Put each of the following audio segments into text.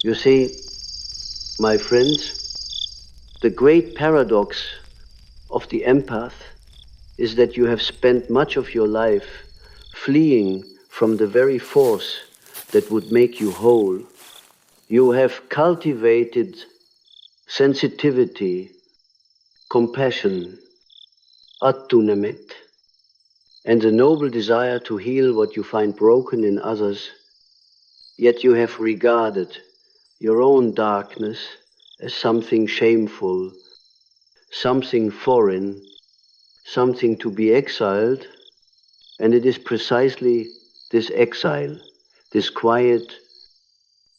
You see, my friends, the great paradox of the empath is that you have spent much of your life fleeing from the very force that would make you whole. You have cultivated sensitivity, compassion, attunement, and the noble desire to heal what you find broken in others, yet you have regarded your own darkness as something shameful, something foreign, something to be exiled, and it is precisely this exile, this quiet,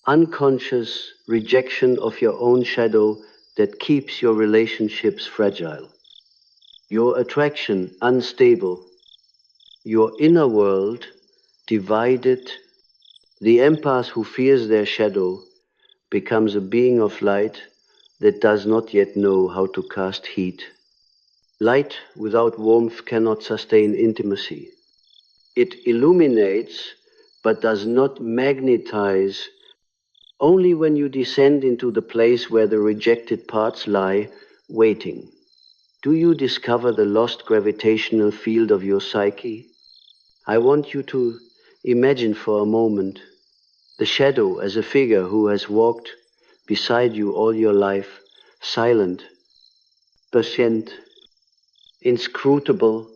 unconscious rejection of your own shadow that keeps your relationships fragile, your attraction unstable, your inner world divided. The empath who fears their shadow becomes a being of light that does not yet know how to cast heat. Light without warmth cannot sustain intimacy. It illuminates but does not magnetize. Only when you descend into the place where the rejected parts lie, waiting, do you discover the lost gravitational field of your psyche. I want you to imagine for a moment the shadow as a figure who has walked beside you all your life, silent, patient, inscrutable.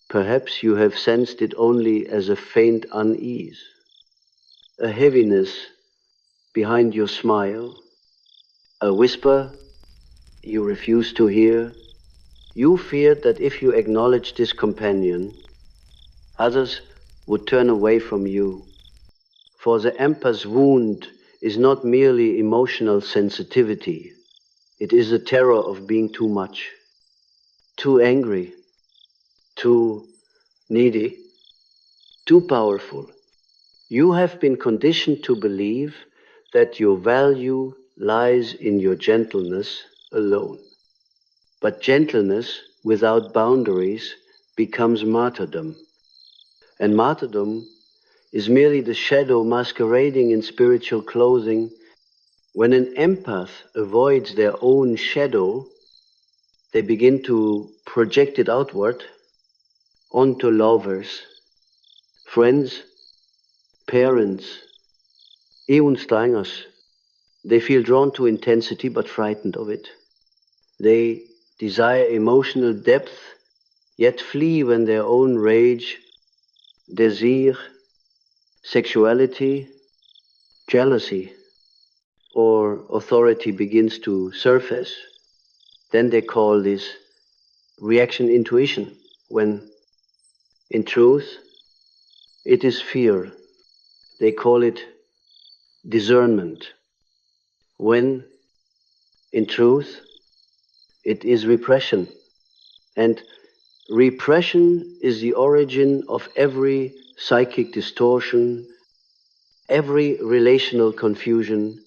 Perhaps you have sensed it only as a faint unease, a heaviness behind your smile, a whisper you refuse to hear. You feared that if you acknowledged this companion, others would turn away from you. For the empath's wound is not merely emotional sensitivity. It is the terror of being too much, too angry, too needy, too powerful. You have been conditioned to believe that your value lies in your gentleness alone. But gentleness without boundaries becomes martyrdom. And martyrdom is merely the shadow masquerading in spiritual clothing. When an empath avoids their own shadow, they begin to project it outward onto lovers, friends, parents, even strangers. They feel drawn to intensity but frightened of it. They desire emotional depth, yet flee when their own rage, desire, sexuality, jealousy, or authority begins to surface. Then they call this reaction intuition, when in truth it is fear. They call it discernment, when in truth it is repression. And repression is the origin of every psychic distortion, every relational confusion,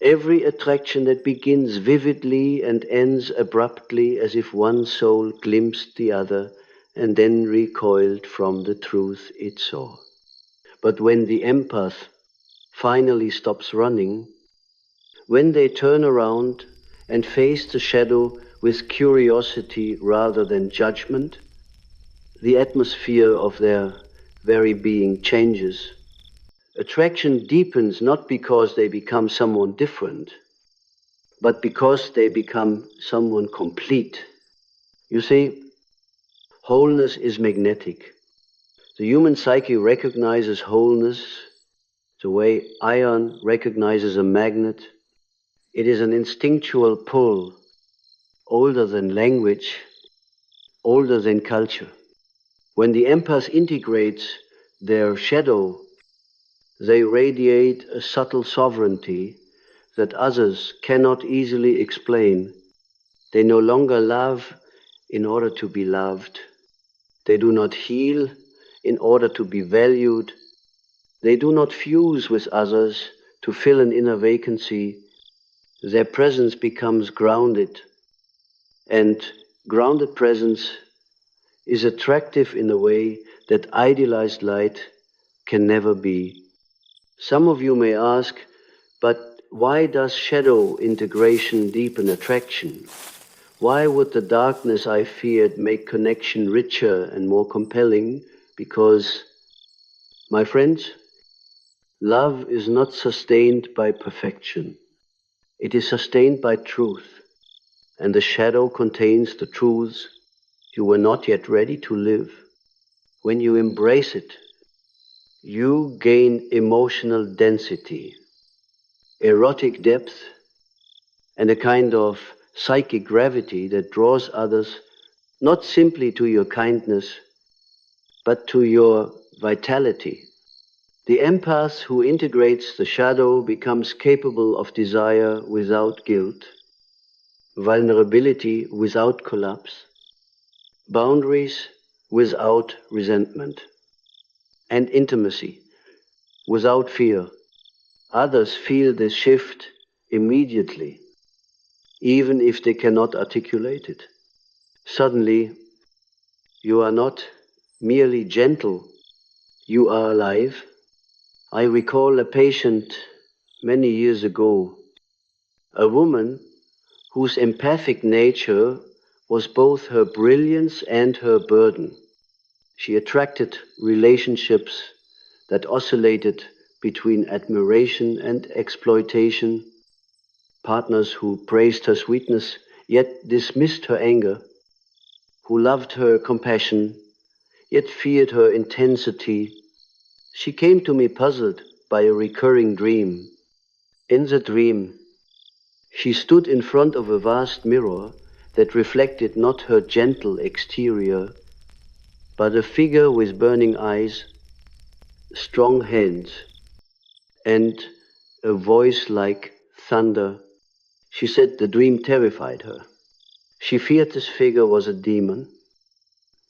every attraction that begins vividly and ends abruptly as if one soul glimpsed the other and then recoiled from the truth it saw. But when the empath finally stops running, when they turn around and face the shadow with curiosity rather than judgment, the atmosphere of their very being changes. Attraction deepens not because they become someone different, but because they become someone complete. You see, wholeness is magnetic. The human psyche recognizes wholeness the way iron recognizes a magnet. It is an instinctual pull, older than language, older than culture. When the empath integrates their shadow, they radiate a subtle sovereignty that others cannot easily explain. They no longer love in order to be loved. They do not heal in order to be valued. They do not fuse with others to fill an inner vacancy. Their presence becomes grounded, and grounded presence is attractive in a way that idealized light can never be. Some of you may ask, But why does shadow integration deepen attraction? Why would the darkness I feared make connection richer and more compelling? Because, my friends, love is not sustained by perfection. It is sustained by truth, and the shadow contains the truths you were not yet ready to live. When you embrace it, you gain emotional density, erotic depth, and a kind of psychic gravity that draws others not simply to your kindness, but to your vitality. The empath who integrates the shadow becomes capable of desire without guilt, vulnerability without collapse, boundaries without resentment, and intimacy without fear. Others feel this shift immediately, even if they cannot articulate it. Suddenly, you are not merely gentle, you are alive. I recall a patient many years ago, a woman whose empathic nature was both her brilliance and her burden. She attracted relationships that oscillated between admiration and exploitation, partners who praised her sweetness yet dismissed her anger, who loved her compassion yet feared her intensity. She came to me puzzled by a recurring dream. In the dream, she stood in front of a vast mirror that reflected not her gentle exterior, but a figure with burning eyes, strong hands, and a voice like thunder. She said the dream terrified her. She feared this figure was a demon,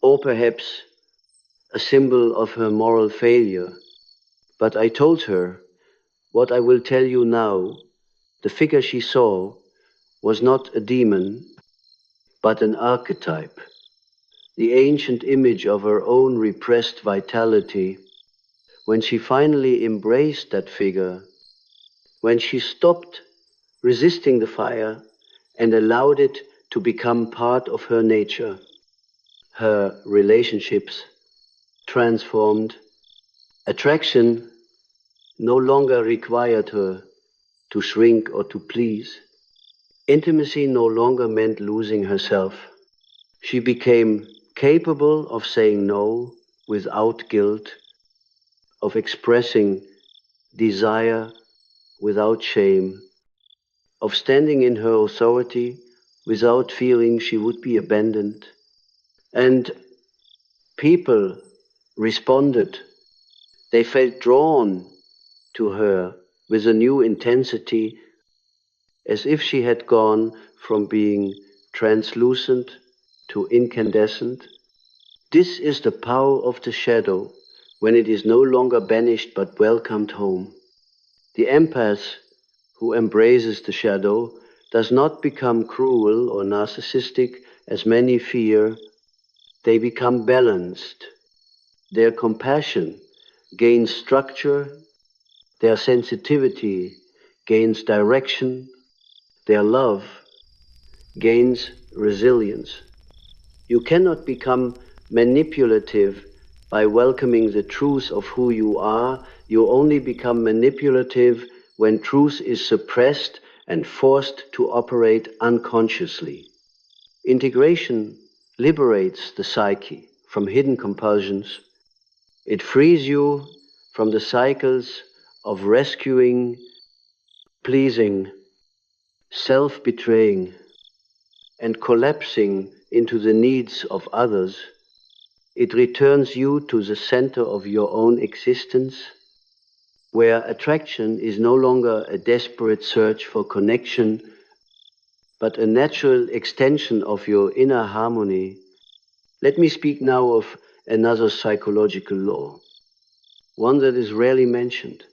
or perhaps a symbol of her moral failure. But I told her what I will tell you now. The figure she saw was not a demon, but an archetype, the ancient image of her own repressed vitality. When she finally embraced that figure, when she stopped resisting the fire and allowed it to become part of her nature, her relationships transformed. Attraction no longer required her to shrink or to please. Intimacy no longer meant losing herself. She became capable of saying no without guilt, of expressing desire without shame, of standing in her authority without fearing she would be abandoned. And people responded. They felt drawn to her with a new intensity, as if she had gone from being translucent to incandescent. This is the power of the shadow when it is no longer banished but welcomed home. The empath who embraces the shadow does not become cruel or narcissistic as many fear. They become balanced. Their compassion gains structure, their sensitivity gains direction, their love gains resilience. You cannot become manipulative by welcoming the truth of who you are. You only become manipulative when truth is suppressed and forced to operate unconsciously. Integration liberates the psyche from hidden compulsions. It frees you from the cycles of rescuing, pleasing, self-betraying, and collapsing into the needs of others. It returns you to the center of your own existence, where attraction is no longer a desperate search for connection, but a natural extension of your inner harmony. Let me speak now of another psychological law, one that is rarely mentioned,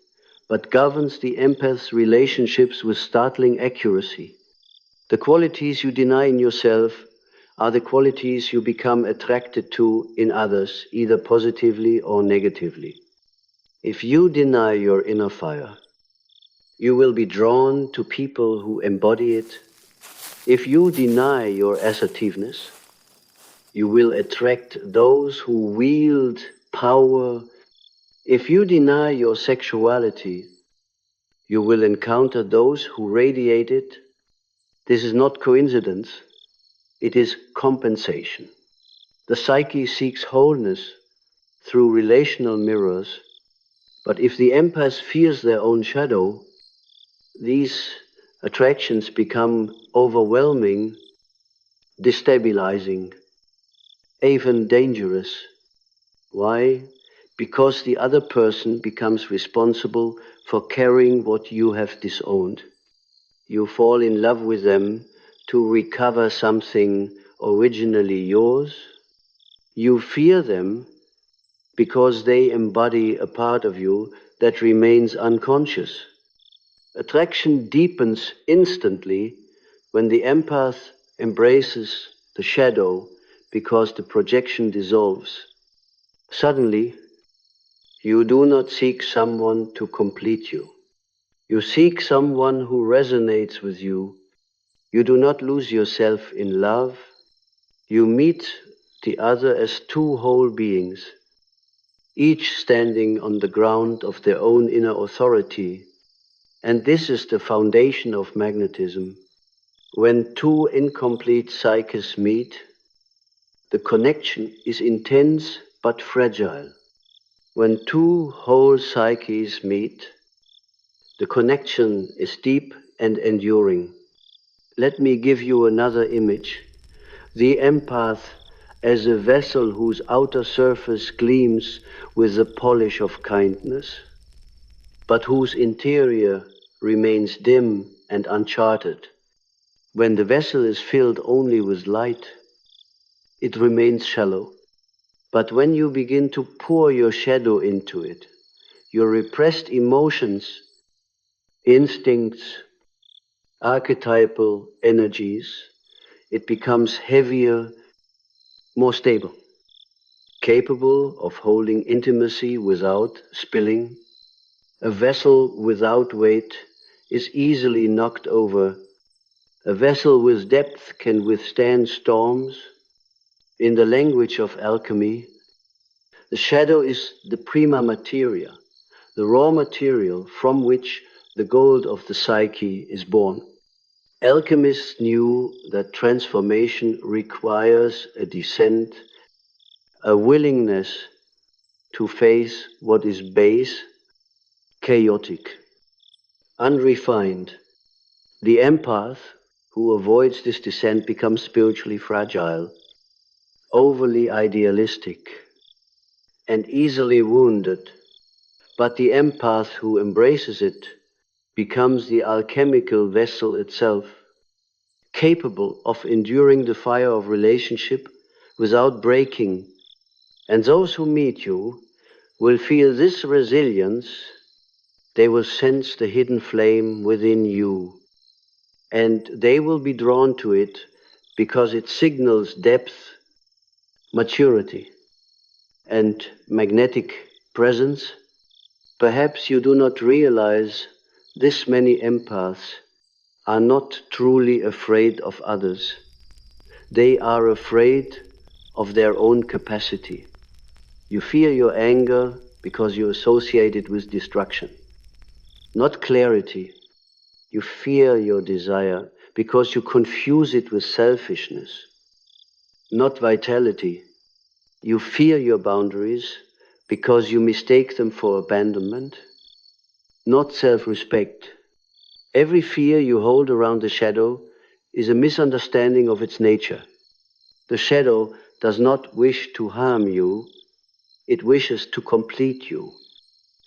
but governs the empath's relationships with startling accuracy. The qualities you deny in yourself are the qualities you become attracted to in others, either positively or negatively. If you deny your inner fire, You will be drawn to people who embody it. If you deny your assertiveness, you will attract those who wield power. If you deny your sexuality, you will encounter those who radiate it. This is not coincidence, it is compensation. The psyche seeks wholeness through relational mirrors, but if the empath fears their own shadow, these attractions become overwhelming, destabilizing, even dangerous. Why? Because the other person becomes responsible for carrying what you have disowned. You fall in love with them to recover something originally yours. You fear them because they embody a part of you that remains unconscious. Attraction deepens instantly when the empath embraces the shadow because the projection dissolves. Suddenly, you do not seek someone to complete you. You seek someone who resonates with you. You do not lose yourself in love. You meet the other as two whole beings, each standing on the ground of their own inner authority. And this is the foundation of magnetism. When two incomplete psyches meet, the connection is intense but fragile. When two whole psyches meet, the connection is deep and enduring. Let me give you another image. The empath as a vessel whose outer surface gleams with the polish of kindness, but whose interior remains dim and uncharted. When the vessel is filled only with light, it remains shallow. But when you begin to pour your shadow into it, your repressed emotions, instincts, archetypal energies, it becomes heavier, more stable, capable of holding intimacy without spilling. A vessel without weight is easily knocked over. A vessel with depth can withstand storms. In the language of alchemy, the shadow is the prima materia, the raw material from which the gold of the psyche is born. Alchemists knew that transformation requires a descent, a willingness to face what is base, chaotic, unrefined. The empath who avoids this descent becomes spiritually fragile, overly idealistic, and easily wounded. But the empath who embraces it becomes the alchemical vessel itself, capable of enduring the fire of relationship without breaking. And those who meet you will feel this resilience. They will sense the hidden flame within you, and they will be drawn to it because it signals depth, maturity, and magnetic presence. Perhaps you do not realize this many empaths are not truly afraid of others. They are afraid of their own capacity. You fear your anger because you associate it with destruction, not clarity. You fear your desire because you confuse it with selfishness, not vitality. You fear your boundaries because you mistake them for abandonment, not self-respect. Every fear you hold around the shadow is a misunderstanding of its nature. The shadow does not wish to harm you, it wishes to complete you.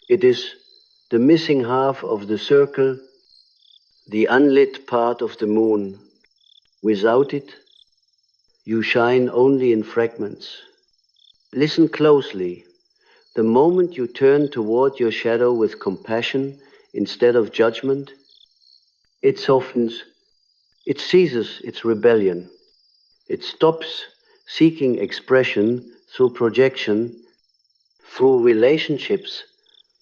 It is the missing half of the circle, the unlit part of the moon. Without it, you shine only in fragments. Listen closely. The moment you turn toward your shadow with compassion instead of judgment, it softens, it ceases its rebellion. It stops seeking expression through projection, through relationships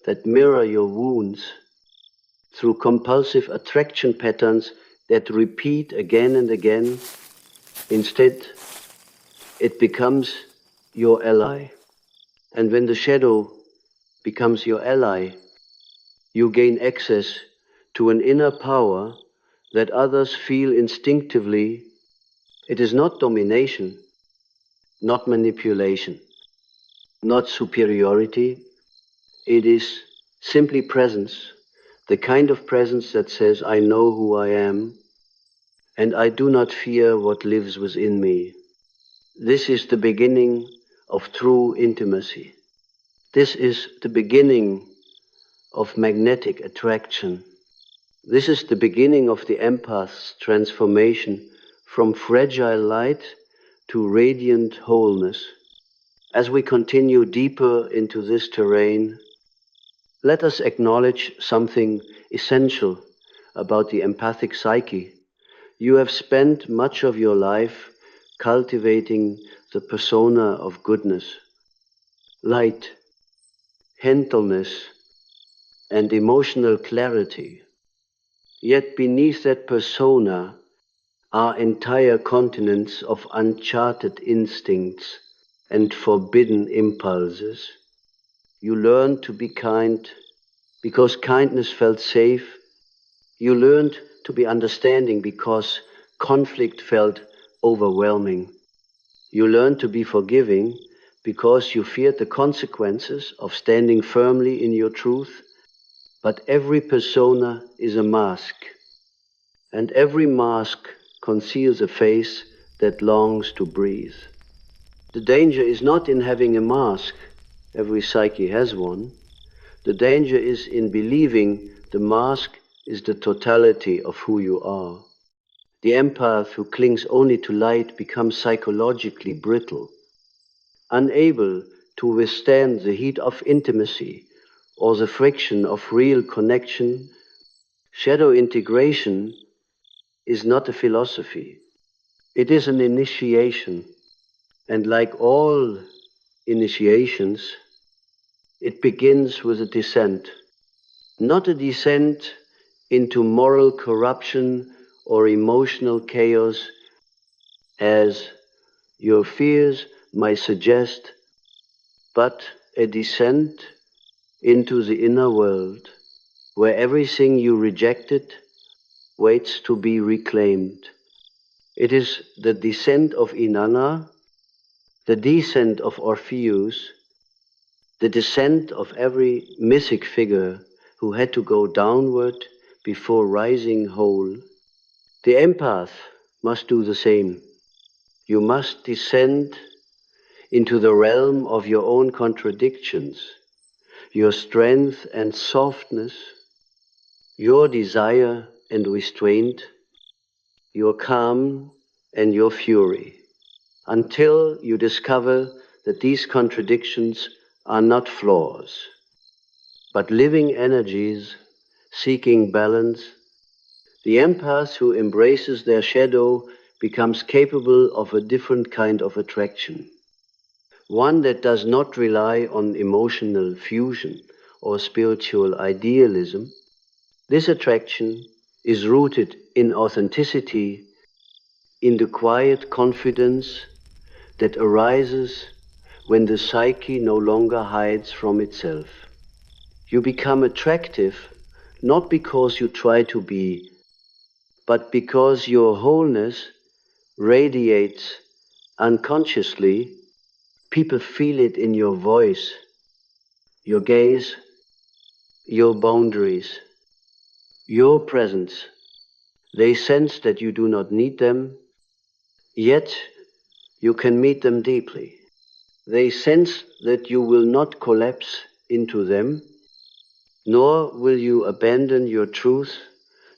that mirror your wounds, through compulsive attraction patterns that repeat again and again. Instead, it becomes your ally. And when the shadow becomes your ally, you gain access to an inner power that others feel instinctively. It is not domination, not manipulation, not superiority. It is simply presence, the kind of presence that says, I know who I am, and I do not fear what lives within me. This is the beginning of true intimacy. This is the beginning of magnetic attraction. This is the beginning of the empath's transformation from fragile light to radiant wholeness. As we continue deeper into this terrain, let us acknowledge something essential about the empathic psyche. You have spent much of your life cultivating the persona of goodness, light, gentleness, and emotional clarity. Yet beneath that persona are entire continents of uncharted instincts and forbidden impulses. You learned to be kind because kindness felt safe. You learned to be understanding because conflict felt overwhelming. You learned to be forgiving because you feared the consequences of standing firmly in your truth. But every persona is a mask, and every mask conceals a face that longs to breathe. The danger is not in having a mask. Every psyche has one. The danger is in believing the mask is the totality of who you are. The empath who clings only to light becomes psychologically brittle, unable to withstand the heat of intimacy or the friction of real connection. Shadow integration is not a philosophy. It is an initiation. And like all initiations, it begins with a descent. Not a descent into moral corruption or emotional chaos, as your fears might suggest, but a descent into the inner world, where everything you rejected waits to be reclaimed. It is the descent of Inanna, the descent of Orpheus, the descent of every mythic figure who had to go downward before rising whole. The empath must do the same. You must descend into the realm of your own contradictions, your strength and softness, your desire and restraint, your calm and your fury, until you discover that these contradictions are not flaws, but living energies seeking balance. The empath who embraces their shadow becomes capable of a different kind of attraction, one that does not rely on emotional fusion or spiritual idealism. This attraction is rooted in authenticity, in the quiet confidence that arises when the psyche no longer hides from itself. You become attractive not because you try to be, but because your wholeness radiates unconsciously. People feel it in your voice, your gaze, your boundaries, your presence. They sense that you do not need them, yet you can meet them deeply. They sense that you will not collapse into them, nor will you abandon your truth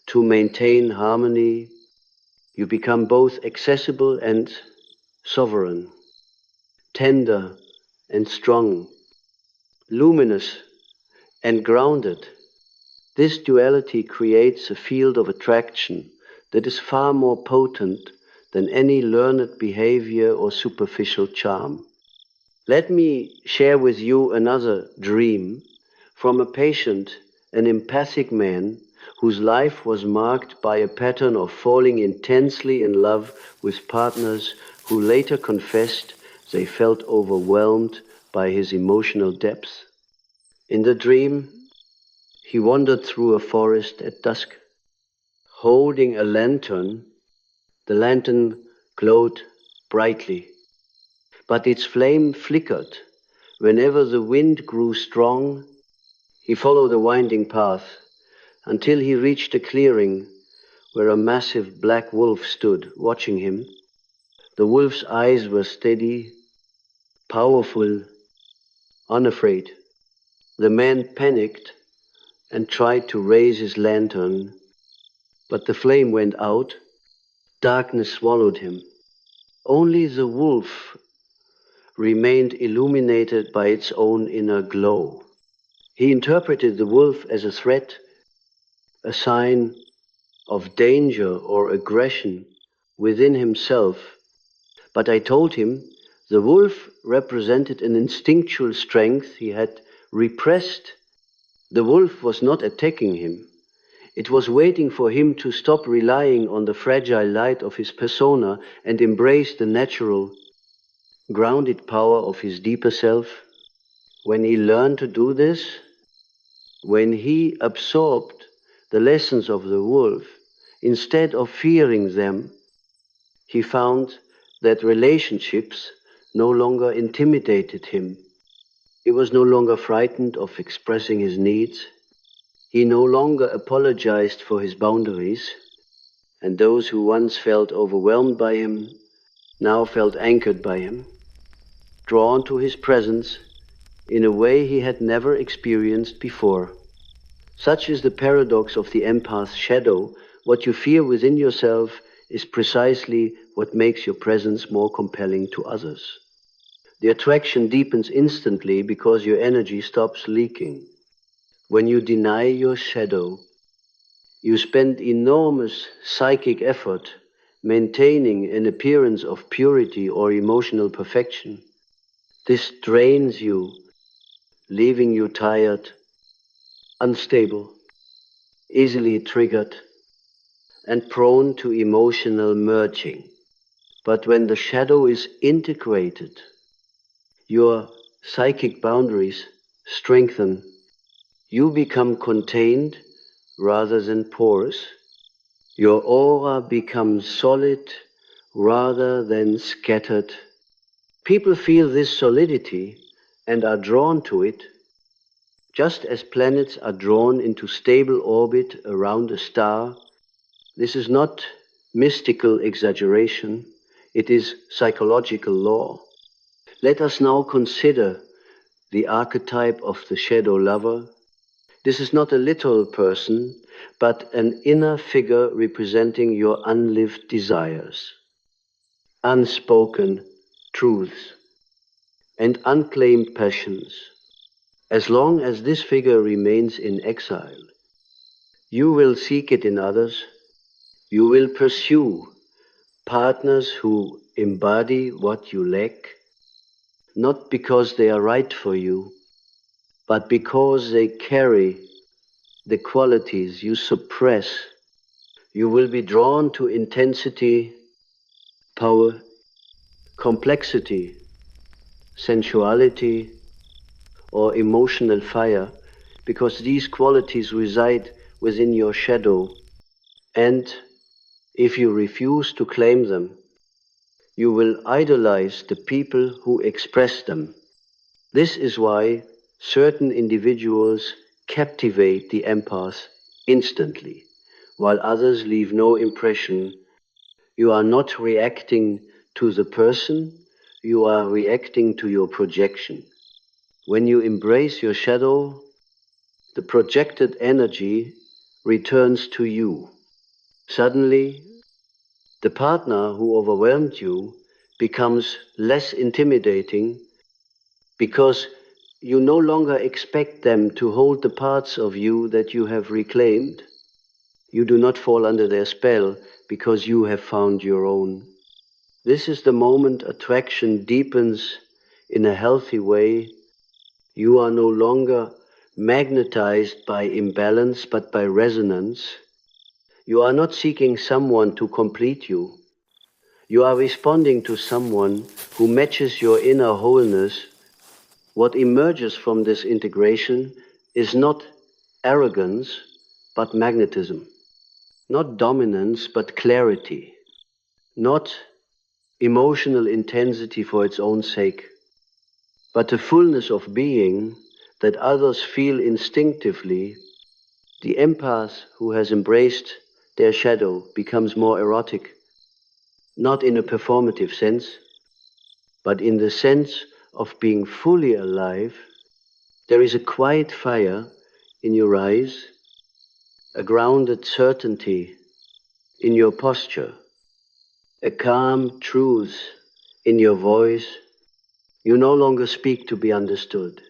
to maintain harmony. You become both accessible and sovereign, tender and strong, luminous and grounded. This duality creates a field of attraction that is far more potent than any learned behavior or superficial charm. Let me share with you another dream from a patient, an empathic man whose life was marked by a pattern of falling intensely in love with partners who later confessed they felt overwhelmed by his emotional depth. In the dream, he wandered through a forest at dusk. Holding a lantern, the lantern glowed brightly, but its flame flickered. Whenever the wind grew strong, he followed a winding path until he reached a clearing where a massive black wolf stood, watching him. The wolf's eyes were steady, powerful, unafraid. The man panicked and tried to raise his lantern, but the flame went out. Darkness swallowed him. Only the wolf remained illuminated by its own inner glow. He interpreted the wolf as a threat, a sign of danger or aggression within himself. But I told him the wolf represented an instinctual strength he had repressed. The wolf was not attacking him. It was waiting for him to stop relying on the fragile light of his persona and embrace the natural, grounded power of his deeper self. When he learned to do this, when he absorbed the lessons of the wolf, instead of fearing them, he found that relationships no longer intimidated him. He was no longer frightened of expressing his needs. He no longer apologized for his boundaries, and those who once felt overwhelmed by him now felt anchored by him, drawn to his presence in a way he had never experienced before. Such is the paradox of the empath's shadow. What you fear within yourself is precisely what makes your presence more compelling to others. The attraction deepens instantly because your energy stops leaking. When you deny your shadow, you spend enormous psychic effort maintaining an appearance of purity or emotional perfection. This drains you, leaving you tired, unstable, easily triggered, and prone to emotional merging. But when the shadow is integrated, your psychic boundaries strengthen. You become contained rather than porous. Your aura becomes solid rather than scattered. People feel this solidity and are drawn to it, just as planets are drawn into stable orbit around a star. This is not mystical exaggeration, it is psychological law. Let us now consider the archetype of the shadow lover. This is not a literal person, but an inner figure representing your unlived desires, unspoken truths, and unclaimed passions. As long as this figure remains in exile, you will seek it in others. You will pursue partners who embody what you lack, not because they are right for you, but because they carry the qualities you suppress. You will be drawn to intensity, power, complexity, sensuality, or emotional fire, because these qualities reside within your shadow, and if you refuse to claim them, you will idolize the people who express them. This is why certain individuals captivate the empath instantly, while others leave no impression. You are not reacting to the person, you are reacting to your projection. When you embrace your shadow, the projected energy returns to you. Suddenly, the partner who overwhelmed you becomes less intimidating because you no longer expect them to hold the parts of you that you have reclaimed. You do not fall under their spell because you have found your own. This is the moment attraction deepens in a healthy way. You are no longer magnetized by imbalance but by resonance. You are not seeking someone to complete you. You are responding to someone who matches your inner wholeness. What emerges from this integration is not arrogance, but magnetism. Not dominance, but clarity. Not emotional intensity for its own sake, but a fullness of being that others feel instinctively. The empath who has embraced their shadow becomes more erotic, not in a performative sense, but in the sense of being fully alive. There is a quiet fire in your eyes, a grounded certainty in your posture, a calm truth in your voice. You no longer speak to be understood.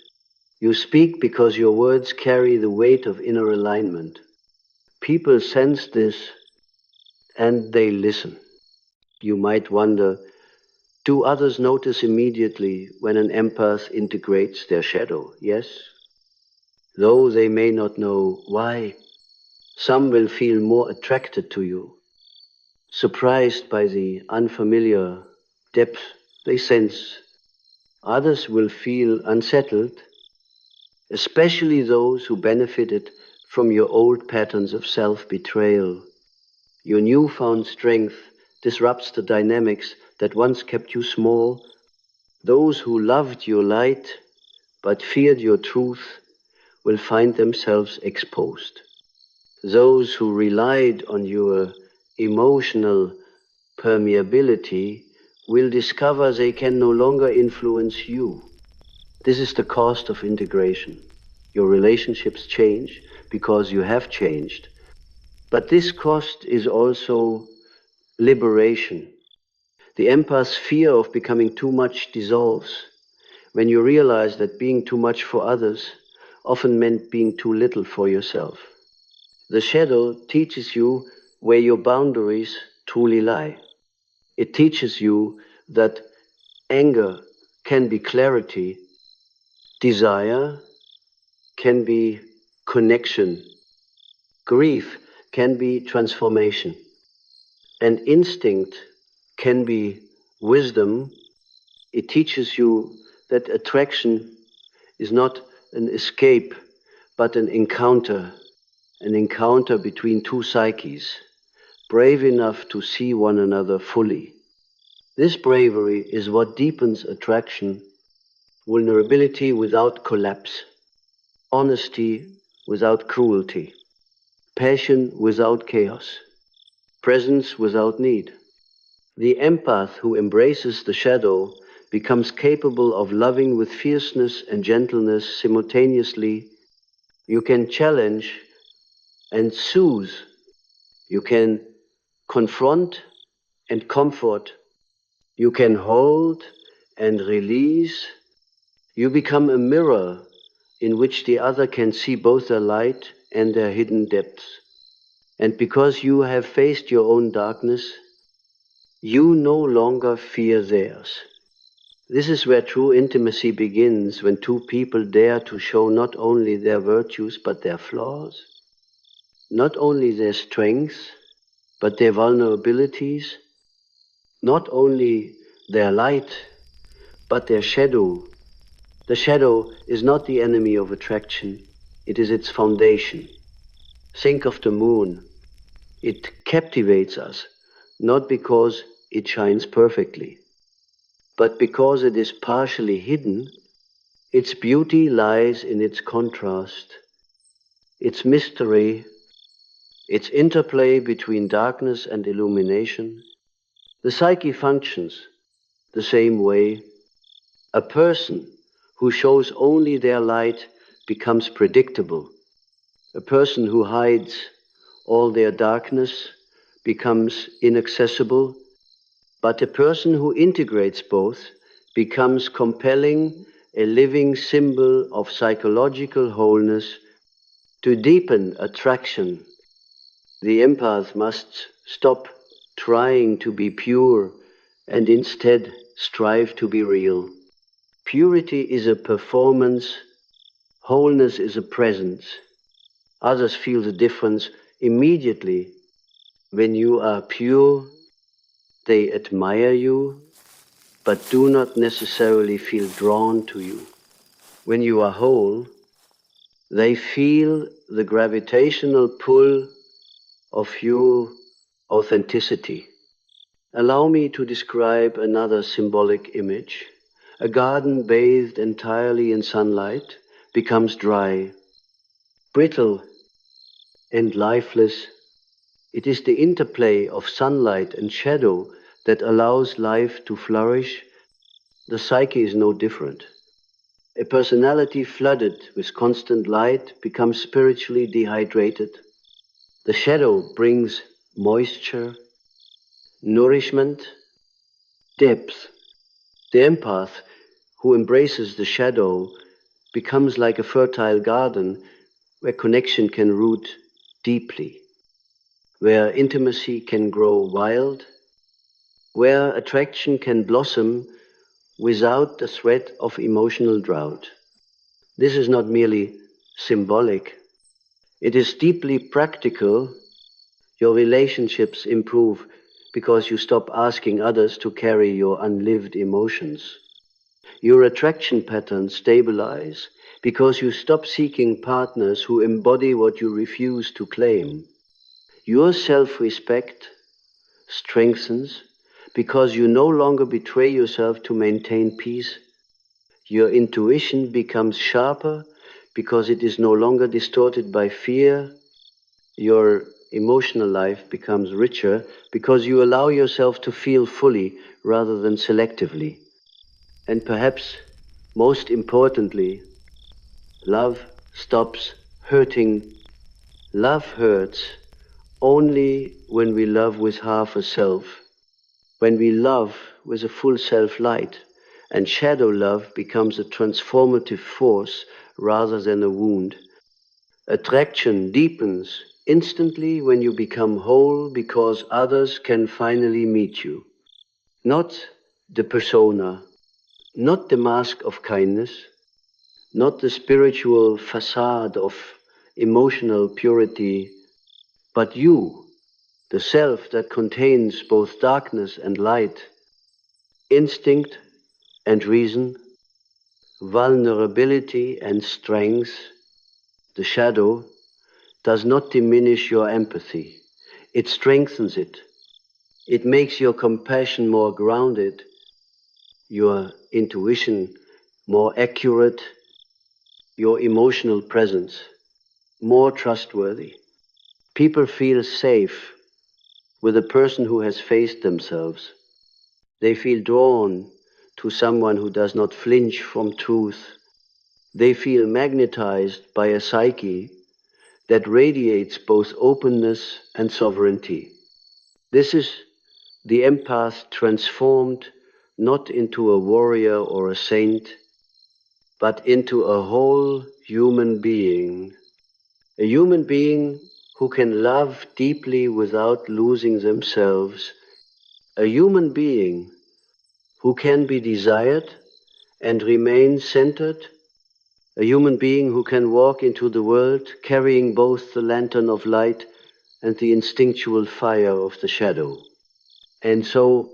You speak because your words carry the weight of inner alignment. People sense this and they listen. You might wonder, do others notice immediately when an empath integrates their shadow? Yes, though they may not know why. Some will feel more attracted to you, surprised by the unfamiliar depth they sense. Others will feel unsettled, especially those who benefited from your old patterns of self-betrayal. Your newfound strength disrupts the dynamics that once kept you small. Those who loved your light but feared your truth will find themselves exposed. Those who relied on your emotional permeability will discover they can no longer influence you. This is the cost of integration. Your relationships change because you have changed. But this cost is also liberation. The empath's fear of becoming too much dissolves when you realize that being too much for others often meant being too little for yourself. The shadow teaches you where your boundaries truly lie. It teaches you that anger can be clarity, desire can be connection, grief can be transformation, and instinct can be wisdom. It teaches you that attraction is not an escape, but an encounter between two psyches, brave enough to see one another fully. This bravery is what deepens attraction, vulnerability without collapse, honesty without cruelty, passion without chaos, presence without need. The empath who embraces the shadow becomes capable of loving with fierceness and gentleness simultaneously. You can challenge and soothe. You can confront and comfort. You can hold and release. You become a mirror in which the other can see both their light and their hidden depths. And because you have faced your own darkness, you no longer fear theirs. This is where true intimacy begins, when two people dare to show not only their virtues but their flaws, not only their strengths but their vulnerabilities, not only their light but their shadow. The shadow is not the enemy of attraction, it is its foundation. Think of the moon. It captivates us, not because it shines perfectly, but because it is partially hidden. Its beauty lies in its contrast, its mystery, its interplay between darkness and illumination. The psyche functions the same way. A person who shows only their light becomes predictable. A person who hides all their darkness becomes inaccessible. But a person who integrates both becomes compelling, a living symbol of psychological wholeness. To deepen attraction, the empath must stop trying to be pure and instead strive to be real. Purity is a performance, Wholeness is a presence. Others feel the difference immediately. When you are pure, they admire you, but do not necessarily feel drawn to you. When you are whole, they feel the gravitational pull of your authenticity. Allow me to describe another symbolic image. A garden bathed entirely in sunlight becomes dry, brittle, and lifeless. It is the interplay of sunlight and shadow that allows life to flourish. The psyche is no different. A personality flooded with constant light becomes spiritually dehydrated. The shadow brings moisture, nourishment, depth. The empath who embraces the shadow becomes like a fertile garden where connection can root deeply, where intimacy can grow wild, where attraction can blossom without the threat of emotional drought. This is not merely symbolic, it is deeply practical. Your relationships improve because you stop asking others to carry your unlived emotions. Your attraction patterns stabilize because you stop seeking partners who embody what you refuse to claim. Your self-respect strengthens because you no longer betray yourself to maintain peace. Your intuition becomes sharper because it is no longer distorted by fear. Your emotional life becomes richer because you allow yourself to feel fully rather than selectively. And perhaps most importantly, love stops hurting. Love hurts only when we love with half a self, when we love with a full self-light, and shadow love becomes a transformative force rather than a wound. Attraction deepens instantly when you become whole because others can finally meet you. Not the persona, not the mask of kindness, not the spiritual facade of emotional purity, but you, the self that contains both darkness and light, instinct and reason, vulnerability and strength. The shadow does not diminish your empathy. It strengthens it. It makes your compassion more grounded, your intuition more accurate, your emotional presence more trustworthy. People feel safe with a person who has faced themselves. They feel drawn to someone who does not flinch from truth. They feel magnetized by a psyche that radiates both openness and sovereignty. This is the empath transformed not into a warrior or a saint, but into a whole human being. A human being who can love deeply without losing themselves. A human being who can be desired and remain centered. A human being who can walk into the world carrying both the lantern of light and the instinctual fire of the shadow. And so,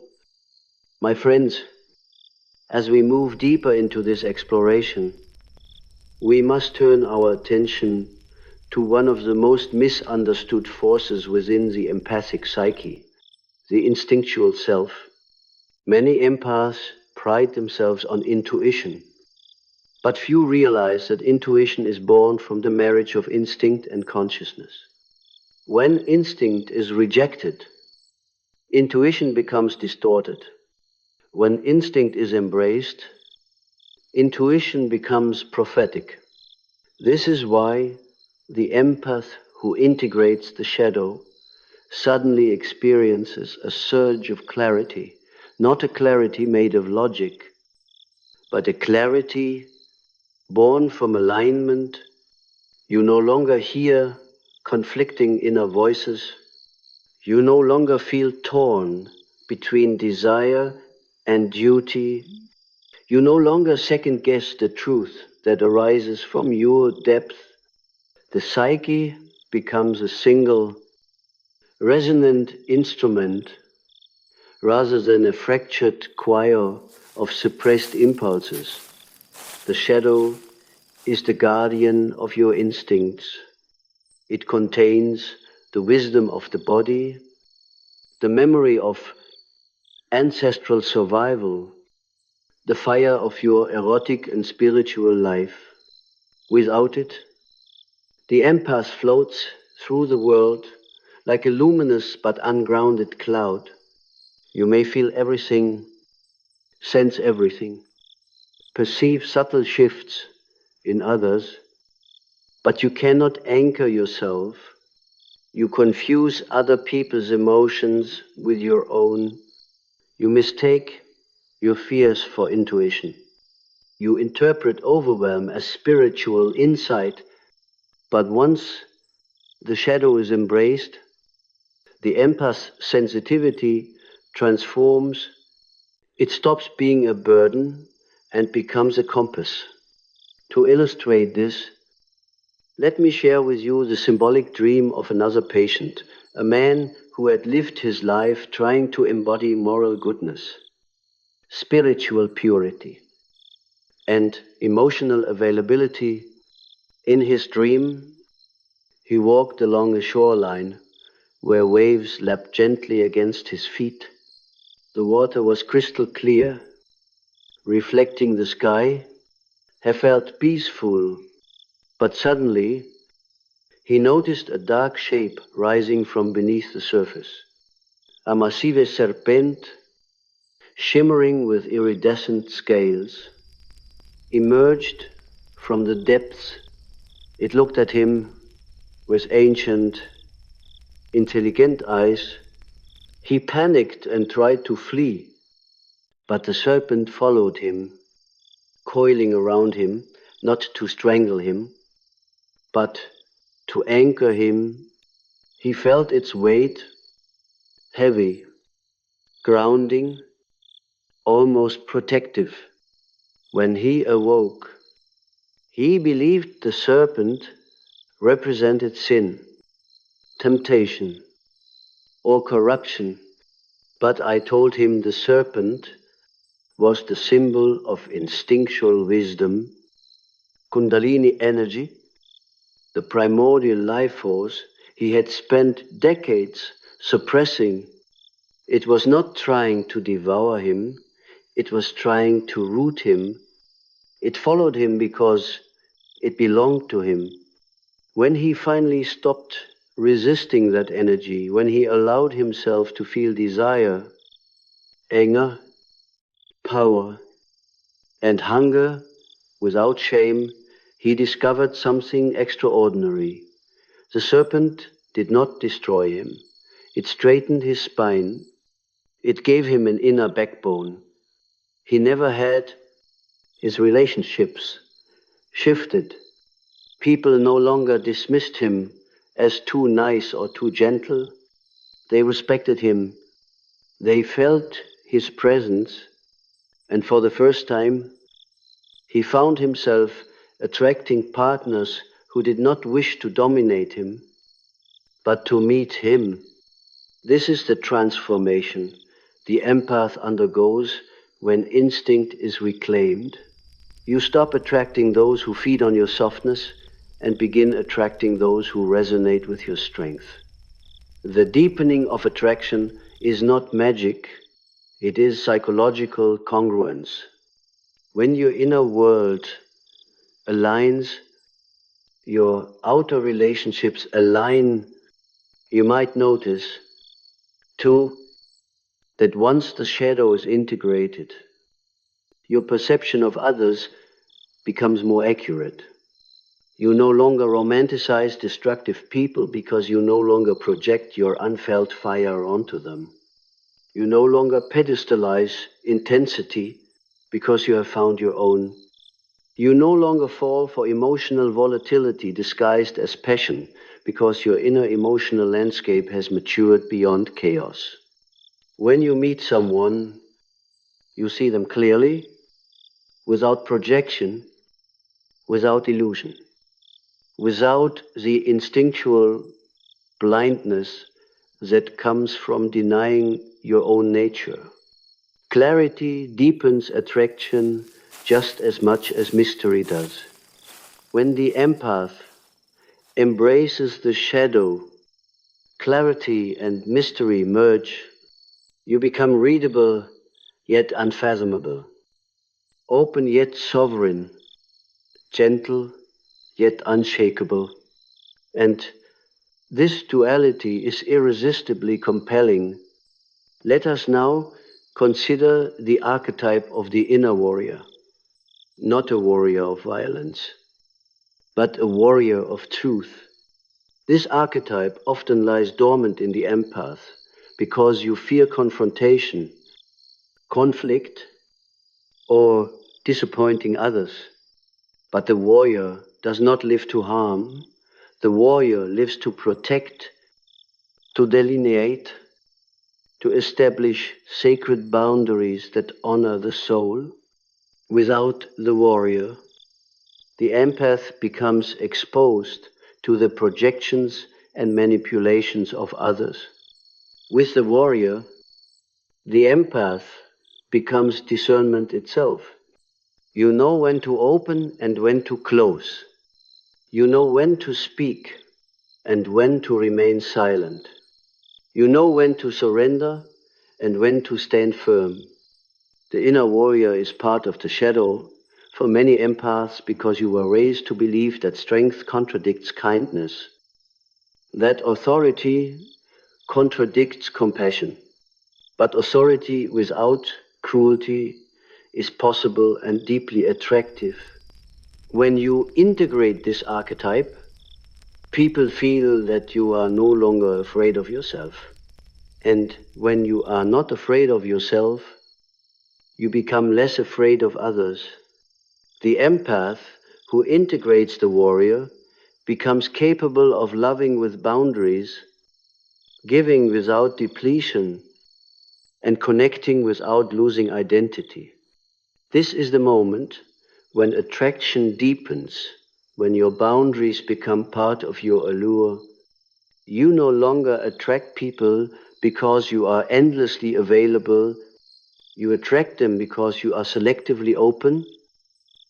my friends, as we move deeper into this exploration, we must turn our attention to one of the most misunderstood forces within the empathic psyche, the instinctual self. Many empaths pride themselves on intuition, but few realize that intuition is born from the marriage of instinct and consciousness. When instinct is rejected, intuition becomes distorted. When instinct is embraced, intuition becomes prophetic. This is why the empath who integrates the shadow suddenly experiences a surge of clarity, not a clarity made of logic, but a clarity born from alignment. You no longer hear conflicting inner voices. You no longer feel torn between desire and duty. You no longer second guess the truth that arises from your depth, the psyche becomes a single, resonant instrument rather than a fractured choir of suppressed impulses. The shadow is the guardian of your instincts. It contains the wisdom of the body, the memory of ancestral survival, the fire of your erotic and spiritual life. Without it, the empath floats through the world like a luminous but ungrounded cloud. You may feel everything, sense everything, perceive subtle shifts in others, but you cannot anchor yourself. You confuse other people's emotions with your own. You mistake your fears for intuition. You interpret overwhelm as spiritual insight, but once the shadow is embraced, the empath's sensitivity transforms. It stops being a burden and becomes a compass. To illustrate this, let me share with you the symbolic dream of another patient, a man who had lived his life trying to embody moral goodness, spiritual purity, and emotional availability. In his dream, he walked along a shoreline where waves lapped gently against his feet. The water was crystal clear, reflecting the sky. He felt peaceful, but suddenly he noticed a dark shape rising from beneath the surface. A massive serpent, shimmering with iridescent scales, emerged from the depths. It looked at him with ancient, intelligent eyes. He panicked and tried to flee, but the serpent followed him, coiling around him, not to strangle him, but to anchor him. He felt its weight, heavy, grounding, almost protective. When he awoke, he believed the serpent represented sin, temptation, or corruption, but I told him the serpent was the symbol of instinctual wisdom, Kundalini energy, the primordial life force he had spent decades suppressing. It was not trying to devour him, it was trying to root him. It followed him because it belonged to him. When he finally stopped resisting that energy, when he allowed himself to feel desire, anger, power, and hunger without shame, he discovered something extraordinary. The serpent did not destroy him. It straightened his spine. It gave him an inner backbone. He never had. His relationships shifted. People no longer dismissed him as too nice or too gentle. They respected him. They felt his presence, and for the first time, he found himself attracting partners who did not wish to dominate him, but to meet him. This is the transformation the empath undergoes when instinct is reclaimed. You stop attracting those who feed on your softness and begin attracting those who resonate with your strength. The deepening of attraction is not magic, it is psychological congruence. When your inner world aligns, your outer relationships align. You might notice, too, that once the shadow is integrated, your perception of others becomes more accurate. You no longer romanticize destructive people because you no longer project your unfelt fire onto them. You no longer pedestalize intensity because you have found your own. You no longer fall for emotional volatility disguised as passion because your inner emotional landscape has matured beyond chaos. When you meet someone, you see them clearly, without projection, without illusion, without the instinctual blindness that comes from denying your own nature. Clarity deepens attraction just as much as mystery does. When the empath embraces the shadow, clarity and mystery merge. You become readable yet unfathomable, open yet sovereign, gentle yet unshakable. And this duality is irresistibly compelling. Let us now consider the archetype of the inner warrior, not a warrior of violence, but a warrior of truth. This archetype often lies dormant in the empath because you fear confrontation, conflict, or disappointing others. But the warrior does not live to harm. The warrior lives to protect, to delineate, to establish sacred boundaries that honor the soul. Without the warrior, the empath becomes exposed to the projections and manipulations of others. With the warrior, the empath becomes discernment itself. You know when to open and when to close. You know when to speak and when to remain silent. You know when to surrender and when to stand firm. The inner warrior is part of the shadow for many empaths because you were raised to believe that strength contradicts kindness, that authority contradicts compassion. But authority without cruelty is possible and deeply attractive. When you integrate this archetype, people feel that you are no longer afraid of yourself. And when you are not afraid of yourself, you become less afraid of others. The empath who integrates the warrior becomes capable of loving with boundaries, giving without depletion, and connecting without losing identity. This is the moment when attraction deepens, when your boundaries become part of your allure. You no longer attract people because you are endlessly available. You attract them because you are selectively open.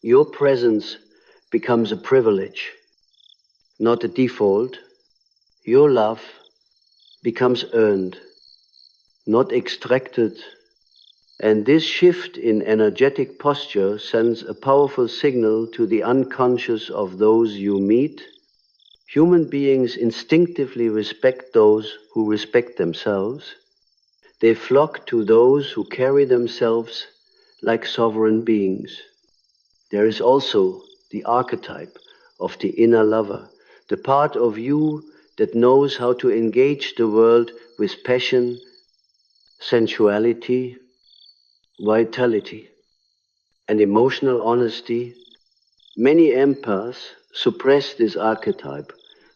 Your presence becomes a privilege, not a default. Your love becomes earned, not extracted. And this shift in energetic posture sends a powerful signal to the unconscious of those you meet. Human beings instinctively respect those who respect themselves. They flock to those who carry themselves like sovereign beings. There is also the archetype of the inner lover, the part of you that knows how to engage the world with passion, sensuality, vitality, and emotional honesty. Many empaths suppress this archetype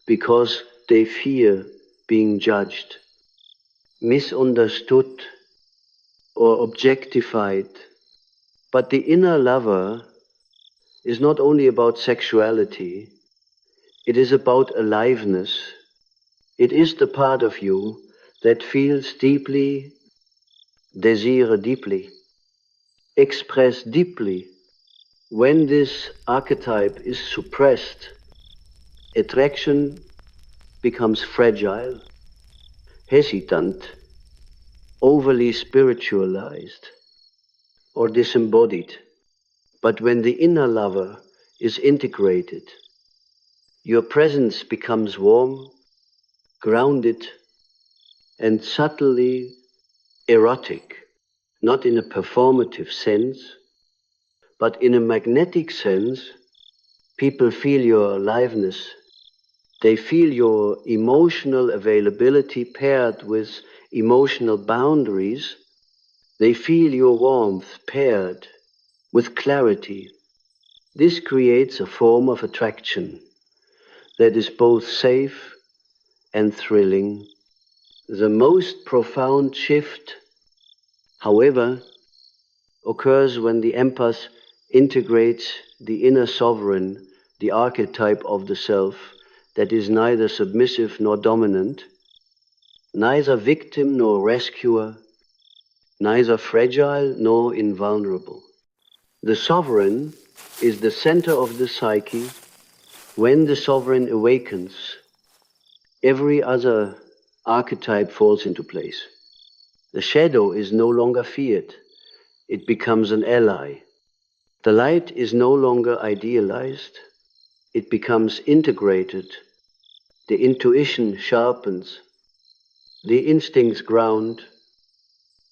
because they fear being judged, misunderstood, or objectified. But the inner lover is not only about sexuality, it is about aliveness. It is the part of you that feels deeply, desire deeply, express deeply. When this archetype is suppressed, attraction becomes fragile, hesitant, overly spiritualized, or disembodied. But when the inner lover is integrated, your presence becomes warm, grounded, and subtly erotic, not in a performative sense, but in a magnetic sense. People feel your aliveness. They feel your emotional availability paired with emotional boundaries. They feel your warmth paired with clarity. This creates a form of attraction that is both safe and thrilling. The most profound shift, however, occurs when the empath integrates the inner sovereign the archetype of the self that is neither submissive nor dominant, neither victim nor rescuer, neither fragile nor invulnerable. The sovereign is the center of the psyche. When the sovereign awakens, every other archetype falls into place. The shadow is no longer feared. It becomes an ally. The light is no longer idealized. It becomes integrated. The intuition sharpens. The instincts ground.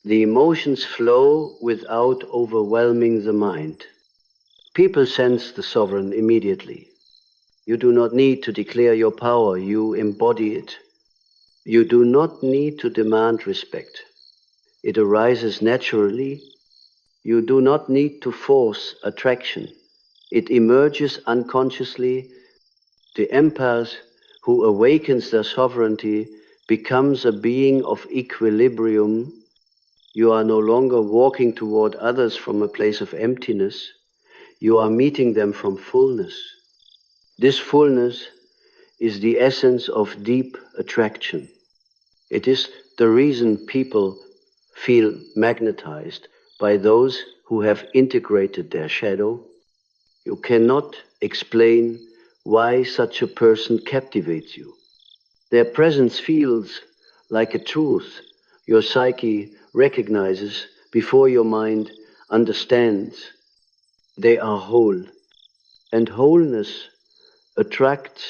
The emotions flow without overwhelming the mind. People sense the sovereign immediately. You do not need to declare your power, you embody it. You do not need to demand respect. It arises naturally. You do not need to force attraction. It emerges unconsciously. The empath who awakens their sovereignty becomes a being of equilibrium. You are no longer walking toward others from a place of emptiness. You are meeting them from fullness. This fullness is the essence of deep attraction. It is the reason people feel magnetized by those who have integrated their shadow. You cannot explain why such a person captivates you. Their presence feels like a truth your psyche recognizes before your mind understands. They are whole, and wholeness attracts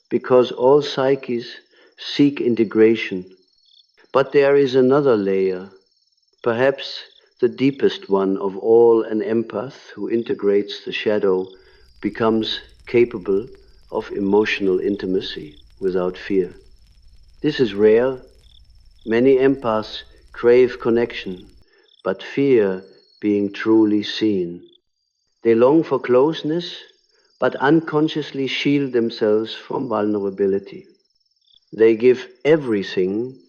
because all psyches seek integration. But there is another layer, perhaps the deepest one of all. An empath who integrates the shadow becomes capable of emotional intimacy without fear. This is rare. Many empaths crave connection, but fear being truly seen. They long for closeness, but unconsciously shield themselves from vulnerability. They give everything,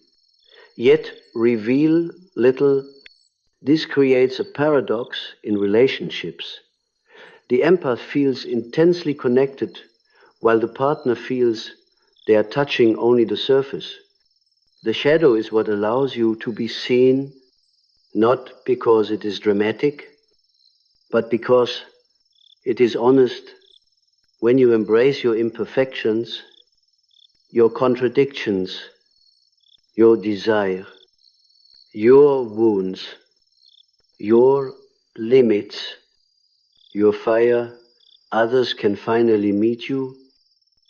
yet reveal little. This creates a paradox in relationships. The empath feels intensely connected, while the partner feels they are touching only the surface. The shadow is what allows you to be seen, not because it is dramatic, but because it is honest. When you embrace your imperfections, your contradictions, your desire, your wounds, your limits, your fire, others can finally meet you.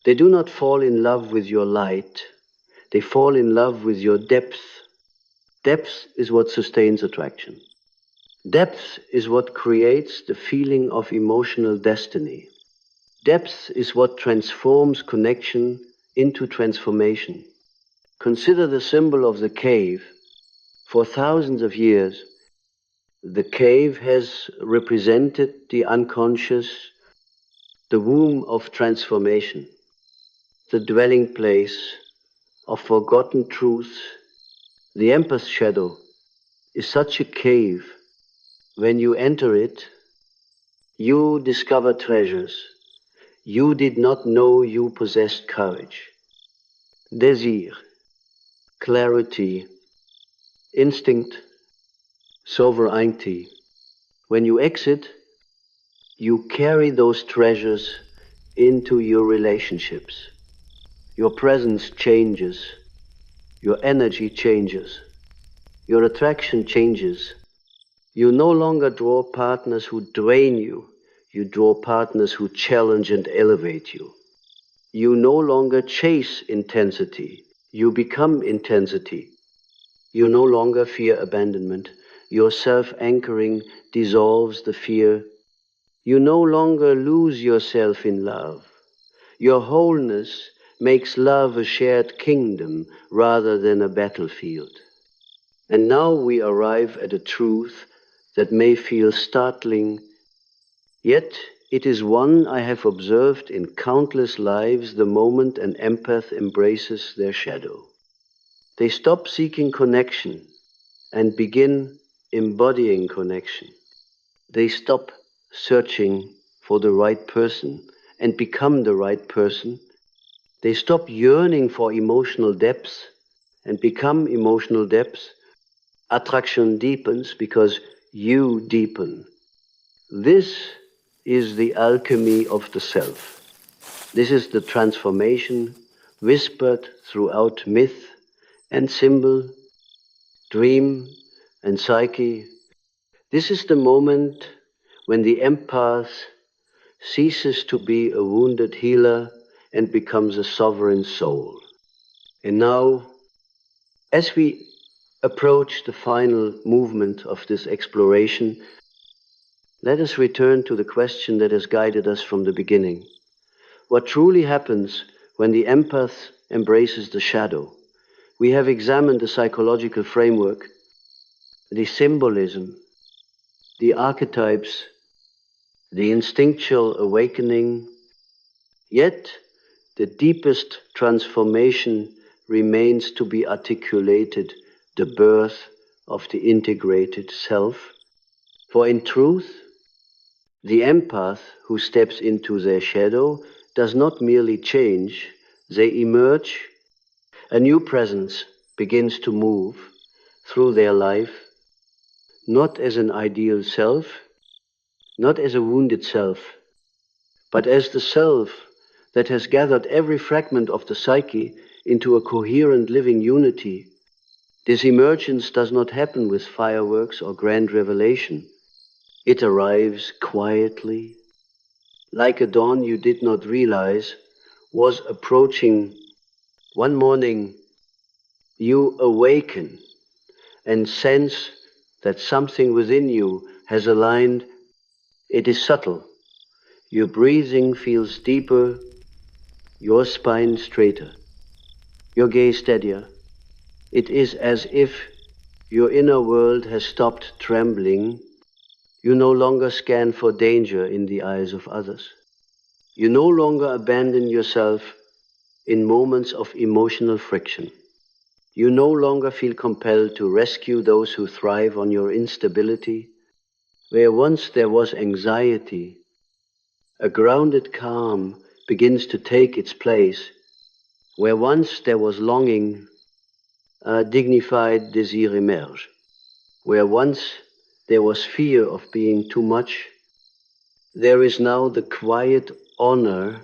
They do not fall in love with your light. They fall in love with your depth. Depth is what sustains attraction. Depth is what creates the feeling of emotional destiny. Depth is what transforms connection into transformation. Consider the symbol of the cave. For thousands of years, the cave has represented the unconscious, the womb of transformation, the dwelling place of forgotten truths. The empath shadow is such a cave. When you enter it, you discover treasures. You did not know you possessed courage, desire, clarity, instinct, sovereignty. When you exit, you carry those treasures into your relationships. Your presence changes. Your energy changes. Your attraction changes. You no longer draw partners who drain you. You draw partners who challenge and elevate you. You no longer chase intensity. You become intensity. You no longer fear abandonment. Your self-anchoring dissolves the fear. You no longer lose yourself in love. Your wholeness makes love a shared kingdom rather than a battlefield. And now we arrive at a truth that may feel startling, yet it is one I have observed in countless lives the moment an empath embraces their shadow. They stop seeking connection and begin embodying connection. They stop searching for the right person and become the right person. They stop yearning for emotional depths and become emotional depths. Attraction deepens because you deepen. This is the alchemy of the self. This is the transformation whispered throughout myth and symbol, dream and psyche. This is the moment when the empath ceases to be a wounded healer and becomes a sovereign soul. And now, as we approach the final movement of this exploration, let us return to the question that has guided us from the beginning. What truly happens when the empath embraces the shadow? We have examined the psychological framework, the symbolism, the archetypes, the instinctual awakening, yet the deepest transformation remains to be articulated, the birth of the integrated self. For in truth, the empath who steps into their shadow does not merely change, they emerge. A new presence begins to move through their life, not as an ideal self, not as a wounded self, but as the self that has gathered every fragment of the psyche into a coherent living unity. This emergence does not happen with fireworks or grand revelation. It arrives quietly, like a dawn you did not realize was approaching. One morning, you awaken and sense that something within you has aligned. It is subtle. Your breathing feels deeper, your spine straighter, your gaze steadier. It is as if your inner world has stopped trembling. You no longer scan for danger in the eyes of others. You no longer abandon yourself in moments of emotional friction. You no longer feel compelled to rescue those who thrive on your instability. Where once there was anxiety, a grounded calm begins to take its place. Where once there was longing, a dignified désir emerge. Where once there was fear of being too much, there is now the quiet honor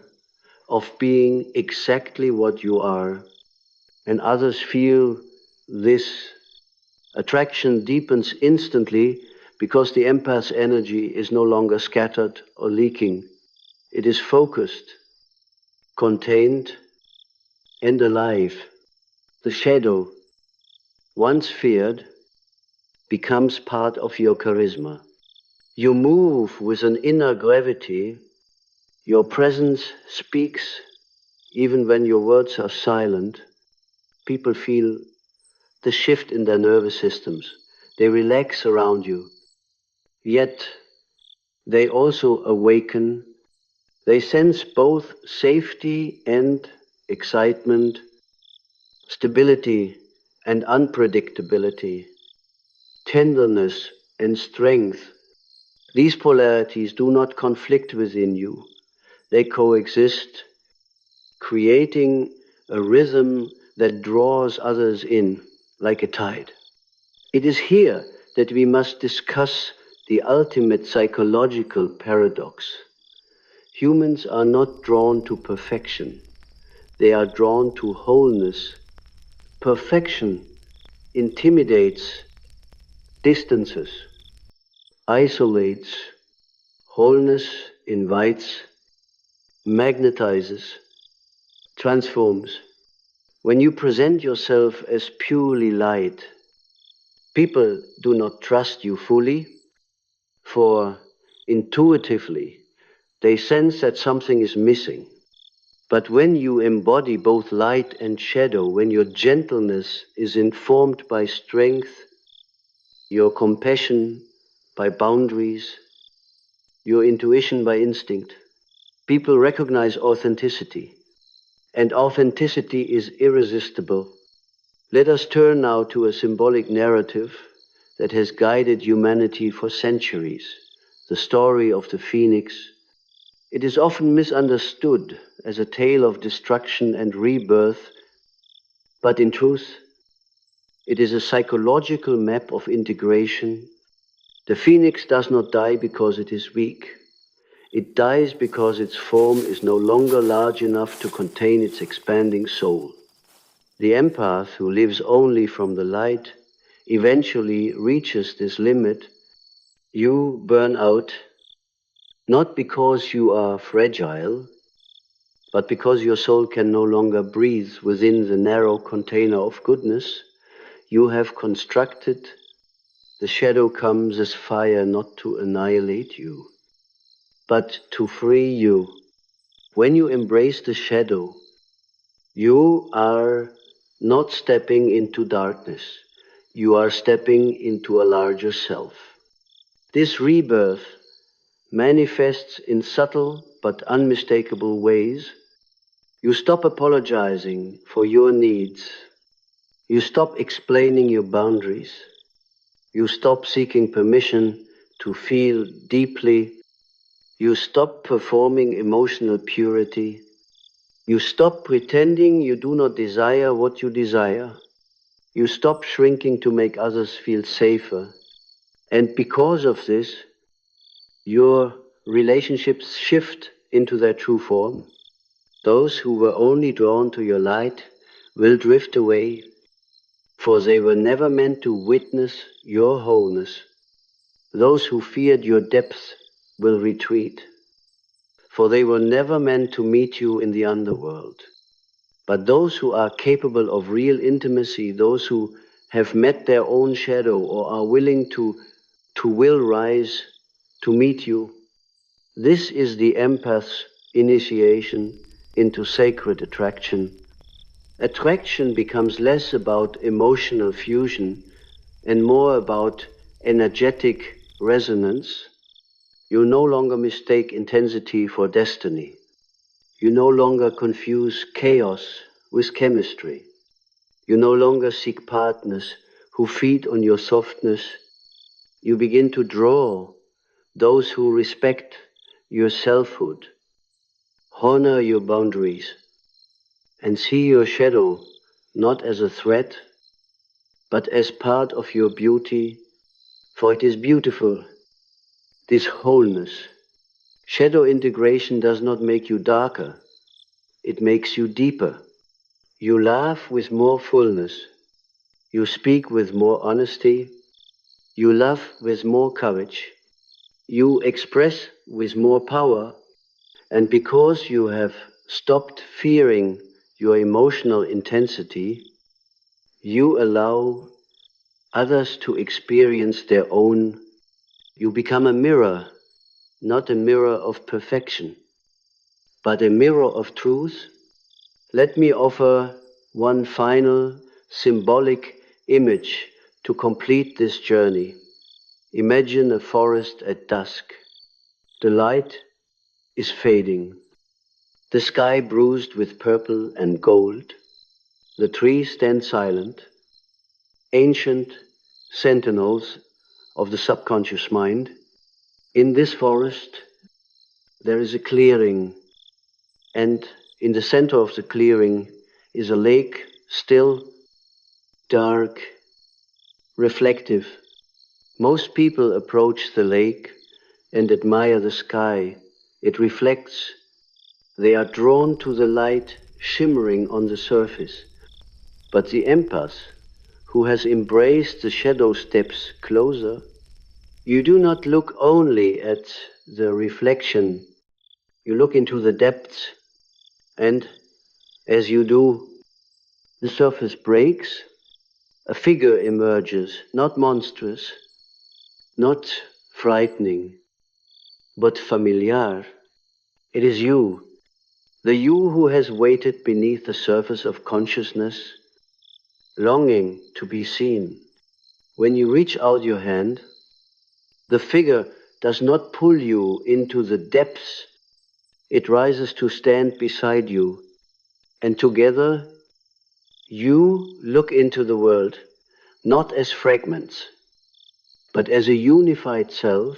of being exactly what you are, and others feel this. Attraction deepens instantly because the empath's energy is no longer scattered or leaking. It is focused, contained, and alive. The shadow, once feared, becomes part of your charisma. You move with an inner gravity. Your presence speaks even when your words are silent. People feel the shift in their nervous systems. They relax around you. Yet they also awaken. They sense both safety and excitement, stability and unpredictability, tenderness and strength. These polarities do not conflict within you. They coexist, creating a rhythm that draws others in like a tide. It is here that we must discuss the ultimate psychological paradox. Humans are not drawn to perfection. They are drawn to wholeness. Perfection intimidates, distances, isolates. Wholeness invites, magnetizes, transforms. When you present yourself as purely light, people do not trust you fully, for intuitively they sense that something is missing. But when you embody both light and shadow, when your gentleness is informed by strength, your compassion by boundaries, your intuition by instinct, people recognize authenticity, and authenticity is irresistible. Let us turn now to a symbolic narrative that has guided humanity for centuries, the story of the phoenix, It is often misunderstood as a tale of destruction and rebirth, but in truth, it is a psychological map of integration. The phoenix does not die because it is weak. It dies because its form is no longer large enough to contain its expanding soul. The empath, who lives only from the light, eventually reaches this limit. You burn out, not because you are fragile, but because your soul can no longer breathe within the narrow container of goodness you have constructed. The shadow comes as fire, not to annihilate you, but to free you. When you embrace the shadow, you are not stepping into darkness. You are stepping into a larger self. This rebirth manifests in subtle but unmistakable ways. You stop apologizing for your needs. You stop explaining your boundaries. You stop seeking permission to feel deeply. You stop performing emotional purity. You stop pretending you do not desire what you desire. You stop shrinking to make others feel safer. And because of this, your relationships shift into their true form. Those who were only drawn to your light will drift away, for they were never meant to witness your wholeness. Those who feared your depth will retreat, for they were never meant to meet you in the underworld. But those who are capable of real intimacy, those who have met their own shadow or are willing to will rise to meet you, this is the empath's initiation into sacred attraction. Attraction becomes less about emotional fusion and more about energetic resonance. You no longer mistake intensity for destiny. You no longer confuse chaos with chemistry. You no longer seek partners who feed on your softness. You begin to draw those who respect your selfhood, honor your boundaries, and see your shadow not as a threat, but as part of your beauty, for it is beautiful, this wholeness. Shadow integration does not make you darker, it makes you deeper. You laugh with more fullness, you speak with more honesty, you love with more courage, you express with more power, and because you have stopped fearing your emotional intensity, you allow others to experience their own. You become a mirror, not a mirror of perfection, but a mirror of truth. Let me offer one final symbolic image to complete this journey. Imagine a forest at dusk. The light is fading. The sky bruised with purple and gold. The trees stand silent, ancient sentinels of the subconscious mind. In this forest, there is a clearing, and in the center of the clearing is a lake, still, dark, reflective. Most people approach the lake and admire the sky. It reflects. They are drawn to the light shimmering on the surface. But the empath, who has embraced the shadow, steps closer. You do not look only at the reflection, you look into the depths, and as you do, the surface breaks, a figure emerges, not monstrous, not frightening, but familiar. It is you, the you who has waited beneath the surface of consciousness, longing to be seen. When you reach out your hand, the figure does not pull you into the depths. It rises to stand beside you, and together you look into the world not as fragments, but as a unified self.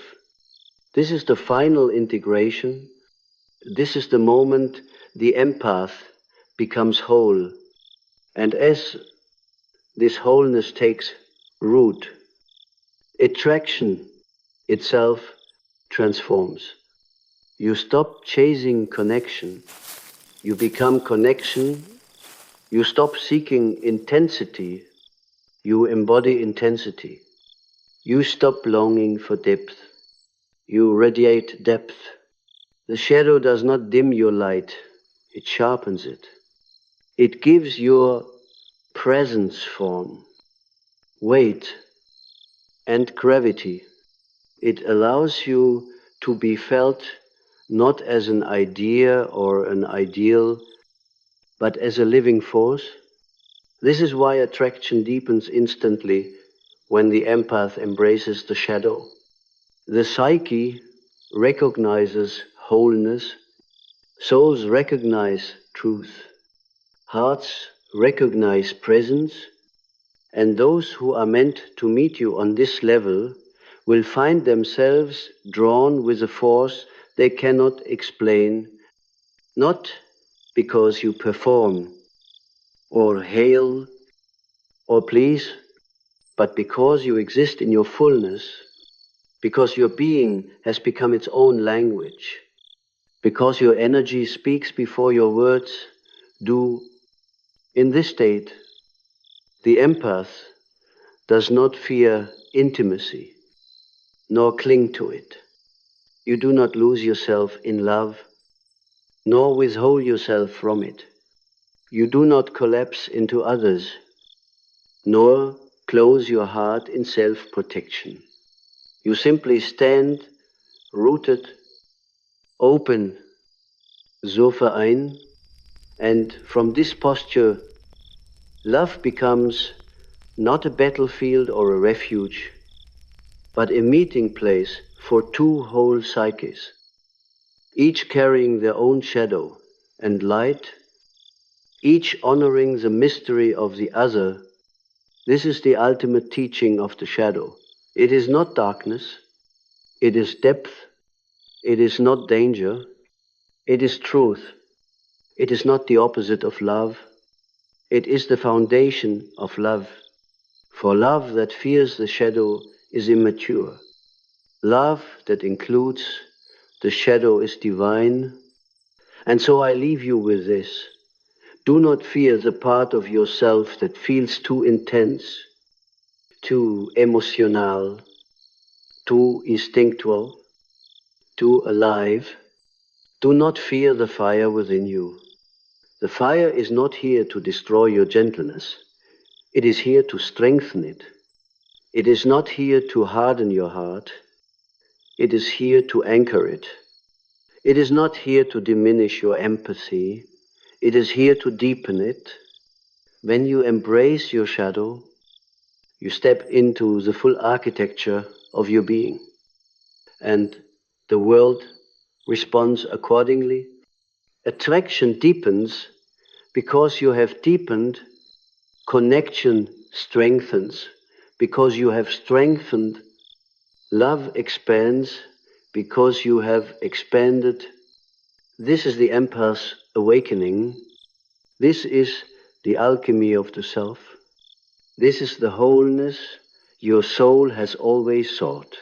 This is the final integration, This is the moment the empath becomes whole. And as this wholeness takes root, attraction itself transforms. You stop chasing connection. You become connection. You stop seeking intensity. You embody intensity. You stop longing for depth. You radiate depth. The shadow does not dim your light. It sharpens it. It gives your presence form, weight, and gravity. It allows you to be felt not as an idea or an ideal, but as a living force. This is why attraction deepens instantly when the empath embraces the shadow. The psyche recognizes wholeness, souls recognize truth, hearts recognize presence, and those who are meant to meet you on this level will find themselves drawn with a force they cannot explain, not because you perform or hail or please, but because you exist in your fullness, because your being has become its own language, because your energy speaks before your words do. In this state, the empath does not fear intimacy, nor cling to it. You do not lose yourself in love, nor withhold yourself from it. You do not collapse into others, nor close your heart in self-protection. You simply stand rooted, open, so verein, and from this posture, love becomes not a battlefield or a refuge, but a meeting place for two whole psyches, each carrying their own shadow and light, each honoring the mystery of the other. This is the ultimate teaching of the shadow. It is not darkness, it is depth, it is not danger, it is truth. It is not the opposite of love, it is the foundation of love. For love that fears the shadow is immature. Love that includes the shadow is divine. And so I leave you with this. Do not fear the part of yourself that feels too intense, too emotional, too instinctual, too alive. Do not fear the fire within you. The fire is not here to destroy your gentleness. It is here to strengthen it. It is not here to harden your heart. It is here to anchor it. It is not here to diminish your empathy. It is here to deepen it. When you embrace your shadow, you step into the full architecture of your being, and the world responds accordingly. Attraction deepens because you have deepened. Connection strengthens because you have strengthened. Love expands because you have expanded. This is the empath's awakening. This is the alchemy of the self. This is the wholeness your soul has always sought.